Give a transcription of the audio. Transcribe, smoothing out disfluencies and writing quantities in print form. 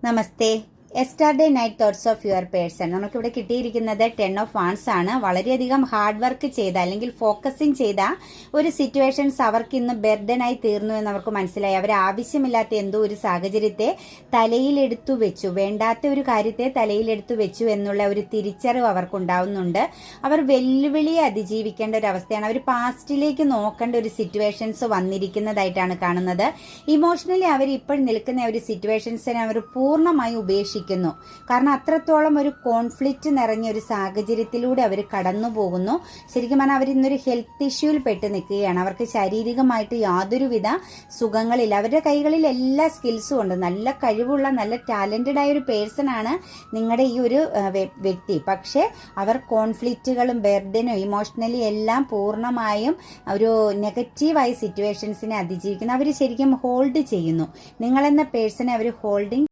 Namaste. Yesterday night thoughts of your person. നമുക്കിവിടെ കിട്ടിയിരിക്കുന്നത് 10 of wands ആണ്. വളരെയധികം ഹാർഡ് വർക്ക് ചെയ്ത അല്ലെങ്കിൽ ഫോക്കസിങ് ചെയ്ത ഒരു സിറ്റുവേഷൻസ് അവർക്ക് ഇന്ന് ബെർഡനായി തീർന്നു എന്ന് അവർക്ക് മനസ്സിലായി. അവർ ആവശ്യമില്ലാത്ത എന്തോ ഒരു സാഹചര്യത്തെ തലയിലെടുത്തു വെച്ചു, വേണ്ടാത്ത ഒരു കാര്യത്തെ തലയിലെടുത്തു വെച്ചു എന്നുള്ള ഒരു തിരിച്ചറിവ് അവർക്കുണ്ടാവുന്നുണ്ട്. അവർ വെല്ലുവിളിയെ അതിജീവിക്കേണ്ട ഒരു അവസ്ഥയാണ്. അവർ പാസ്റ്റിലേക്ക് നോക്കേണ്ട ഒരു സിറ്റുവേഷൻസ് വന്നിരിക്കുന്നതായിട്ടാണ് കാണുന്നത്. ഇമോഷണലി അവർ ഇപ്പോൾ നിൽക്കുന്ന ഒരു സിറ്റുവേഷൻസിനെ അവർ പൂർണ്ണമായി ഉപേക്ഷിക്കും. കാരണം അത്രത്തോളം ഒരു കോൺഫ്ലിക്റ്റ് നിറഞ്ഞ ഒരു സാഹചര്യത്തിലൂടെ അവർ കടന്നു പോകുന്നു. ശരിക്കും പറഞ്ഞാൽ അവർ ഇന്നൊരു ഹെൽത്ത് ഇഷ്യൂവിൽ പെട്ട് നിൽക്കുകയാണ്. അവർക്ക് ശാരീരികമായിട്ട് യാതൊരുവിധ സുഖങ്ങളില്ല. അവരുടെ കൈകളിൽ എല്ലാ സ്കിൽസും ഉണ്ട്. നല്ല കഴിവുള്ള, നല്ല ടാലന്റഡ് ആയ ഒരു പേഴ്സൺ ആണ് നിങ്ങളുടെ ഈ ഒരു വ്യക്തി. പക്ഷെ അവർ കോൺഫ്ലിക്റ്റുകളും ബെർഡനും ഇമോഷണലി എല്ലാം പൂർണ്ണമായും ഒരു നെഗറ്റീവായ സിറ്റുവേഷൻസിനെ അതിജീവിക്കുന്നു. അവർ ശരിക്കും ഹോൾഡ് ചെയ്യുന്നു. നിങ്ങളെന്ന പേഴ്സണെ അവർ ഹോൾഡിങ്